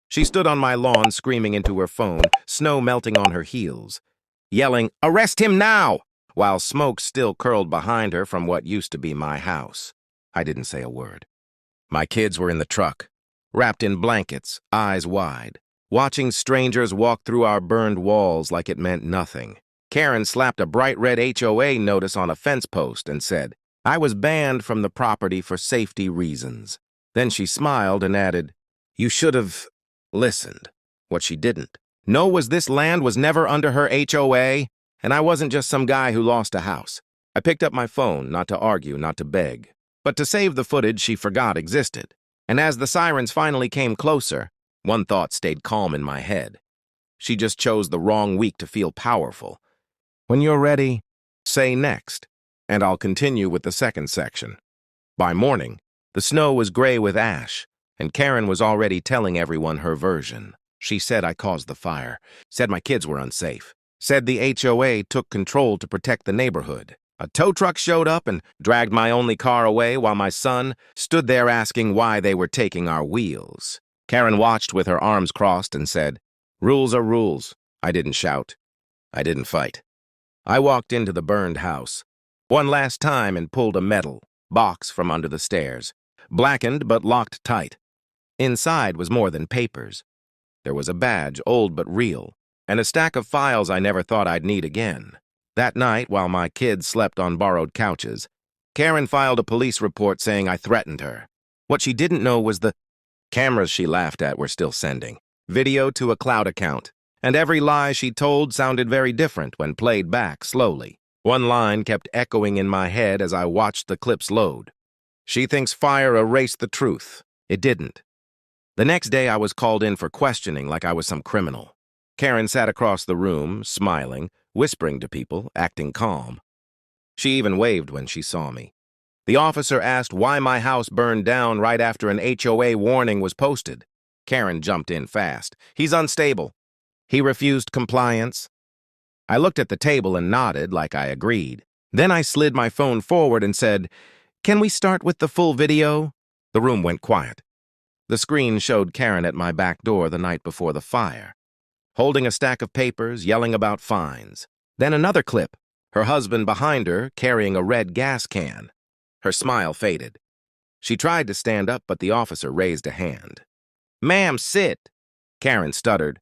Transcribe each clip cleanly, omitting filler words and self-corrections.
She stood on my lawn screaming into her phone, snow melting on her heels, yelling, "Arrest him now!" while smoke still curled behind her from what used to be my house. I didn't say a word. My kids were in the truck, wrapped in blankets, eyes wide, watching strangers walk through our burned walls like it meant nothing. Karen slapped a bright red HOA notice on a fence post and said, I was banned from the property for safety reasons. Then she smiled and added, "You should have listened." What she didn't know was this land was never under her HOA, and I wasn't just some guy who lost a house. I picked up my phone, not to argue, not to beg, but to save the footage she forgot existed. And as the sirens finally came closer, one thought stayed calm in my head. She just chose the wrong week to feel powerful. When you're ready, say next, and I'll continue with the second section. By morning, the snow was gray with ash, and Karen was already telling everyone her version. She said I caused the fire, said my kids were unsafe, said the HOA took control to protect the neighborhood. A tow truck showed up and dragged my only car away while my son stood there asking why they were taking our wheels. Karen watched with her arms crossed and said, "Rules are rules." I didn't shout. I didn't fight. I walked into the burned house one last time and pulled a metal box from under the stairs, blackened but locked tight. Inside was more than papers. There was a badge, old but real, and a stack of files I never thought I'd need again. That night, while my kids slept on borrowed couches, Karen filed a police report saying I threatened her. What she didn't know was the cameras she laughed at were still sending video to a cloud account, and every lie she told sounded very different when played back slowly. One line kept echoing in my head as I watched the clips load. She thinks fire erased the truth. It didn't. The next day I was called in for questioning like I was some criminal. Karen sat across the room, smiling, whispering to people, acting calm. She even waved when she saw me. The officer asked why my house burned down right after an HOA warning was posted. Karen jumped in fast. "He's unstable. He refused compliance." I looked at the table and nodded like I agreed. Then I slid my phone forward and said, "Can we start with the full video?" The room went quiet. The screen showed Karen at my back door the night before the fire, holding a stack of papers, yelling about fines. Then another clip, her husband behind her carrying a red gas can. Her smile faded. She tried to stand up, but the officer raised a hand. "Ma'am, sit." Karen stuttered.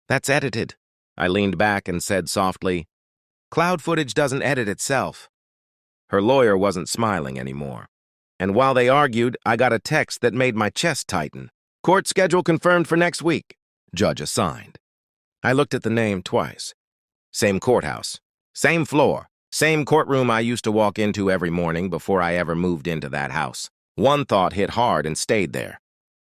"That's edited." I leaned back and said softly, "Cloud footage doesn't edit itself." Her lawyer wasn't smiling anymore. And while they argued, I got a text that made my chest tighten. "Court schedule confirmed for next week. Judge assigned." I looked at the name twice. Same courthouse, same floor, same courtroom I used to walk into every morning before I ever moved into that house. One thought hit hard and stayed there.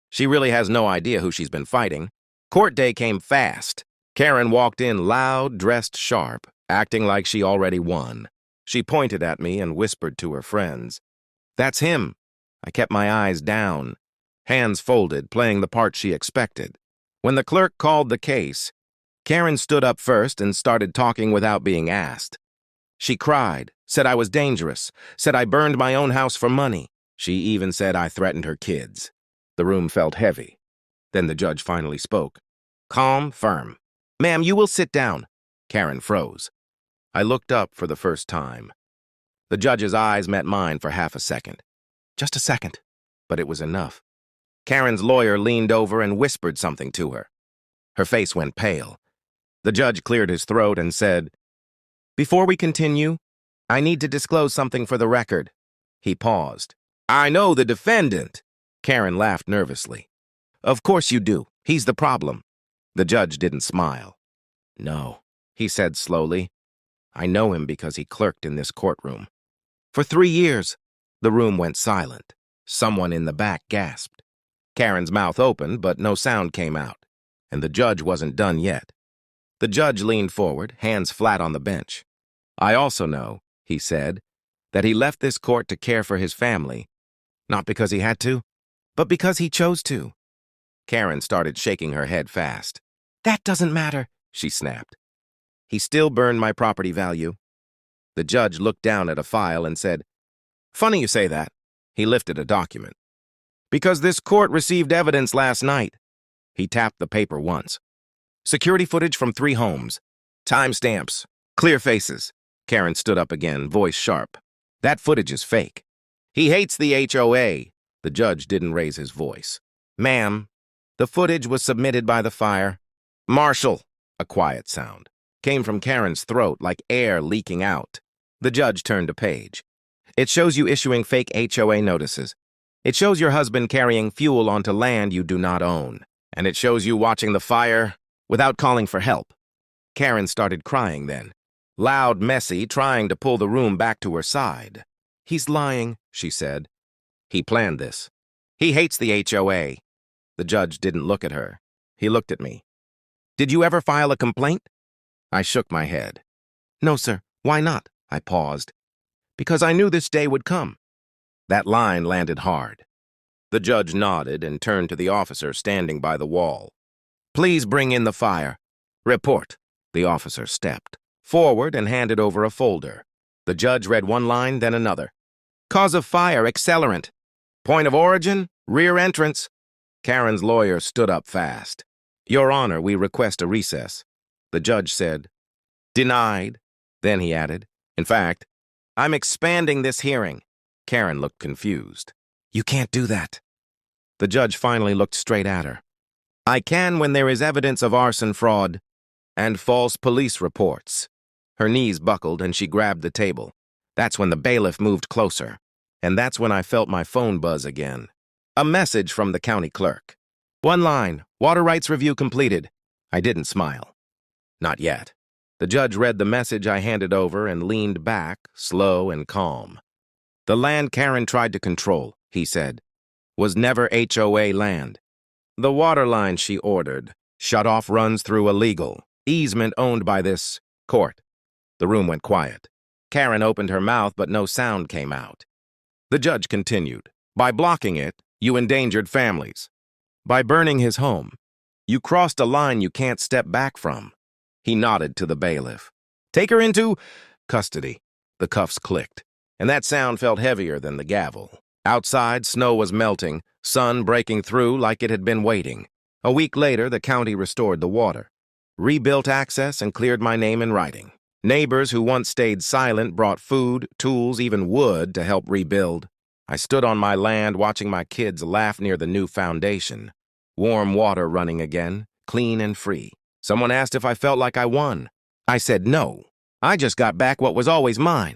She really has no idea who she's been fighting. Court day came fast. Karen walked in loud, dressed sharp, acting like she already won. She pointed at me and whispered to her friends. "That's him." I kept my eyes down, hands folded, playing the part she expected. When the clerk called the case, Karen stood up first and started talking without being asked. She cried, said I was dangerous, said I burned my own house for money. She even said I threatened her kids. The room felt heavy. Then the judge finally spoke. Calm, firm. "Ma'am, you will sit down." Karen froze. I looked up for the first time. The judge's eyes met mine for half a second. Just a second, but it was enough. Karen's lawyer leaned over and whispered something to her. Her face went pale. The judge cleared his throat and said, "Before we continue, I need to disclose something for the record." He paused. "I know the defendant." Karen laughed nervously. "Of course you do. He's the problem." The judge didn't smile. "No," he said slowly. "I know him because he clerked in this courtroom. For 3 years." The room went silent. Someone in the back gasped. Karen's mouth opened, but no sound came out. And the judge wasn't done yet. The judge leaned forward, hands flat on the bench. "I also know," he said, "that he left this court to care for his family, not because he had to, but because he chose to." Karen started shaking her head fast. "That doesn't matter," she snapped. "He still burned my property value." The judge looked down at a file and said, "Funny you say that." He lifted a document. "Because this court received evidence last night. He tapped the paper once. Security footage from 3 homes. Timestamps. Clear faces. Karen stood up again, voice sharp. That footage is fake. He hates the HOA. The judge didn't raise his voice. Ma'am, the footage was submitted by the fire. Marshal, a quiet sound, came from Karen's throat like air leaking out. The judge turned a page. It shows you issuing fake HOA notices. It shows your husband carrying fuel onto land you do not own. And it shows you watching the fire without calling for help. Karen started crying then. Loud, messy, trying to pull the room back to her side. He's lying, she said. He planned this. He hates the HOA. The judge didn't look at her. He looked at me. Did you ever file a complaint? I shook my head. No, sir. Why not? I paused. Because I knew this day would come. That line landed hard. The judge nodded and turned to the officer standing by the wall. Please bring in the fire. Report. The officer stepped forward and handed over a folder. The judge read one line, then another. Cause of fire, accelerant. Point of origin, rear entrance. Karen's lawyer stood up fast. Your Honor, we request a recess. The judge said, Denied. Then he added, In fact, I'm expanding this hearing. Karen looked confused. You can't do that. The judge finally looked straight at her. I can when there is evidence of arson fraud and false police reports. Her knees buckled and she grabbed the table. That's when the bailiff moved closer. And that's when I felt my phone buzz again. A message from the county clerk. One line, water rights review completed. I didn't smile. Not yet. The judge read the message I handed over and leaned back, slow and calm. The land Karen tried to control, he said, was never HOA land. The water line she ordered, shut off runs through a legal easement owned by this court. The room went quiet. Karen opened her mouth, but no sound came out. The judge continued. By blocking it, you endangered families. By burning his home, you crossed a line you can't step back from. He nodded to the bailiff. Take her into custody. The cuffs clicked, and that sound felt heavier than the gavel. Outside, snow was melting, sun breaking through like it had been waiting. A week later, the county restored the water, rebuilt access, and cleared my name in writing. Neighbors who once stayed silent brought food, tools, even wood to help rebuild. I stood on my land watching my kids laugh near the new foundation. Warm water running again, clean and free. Someone asked if I felt like I won. I said no. I just got back what was always mine.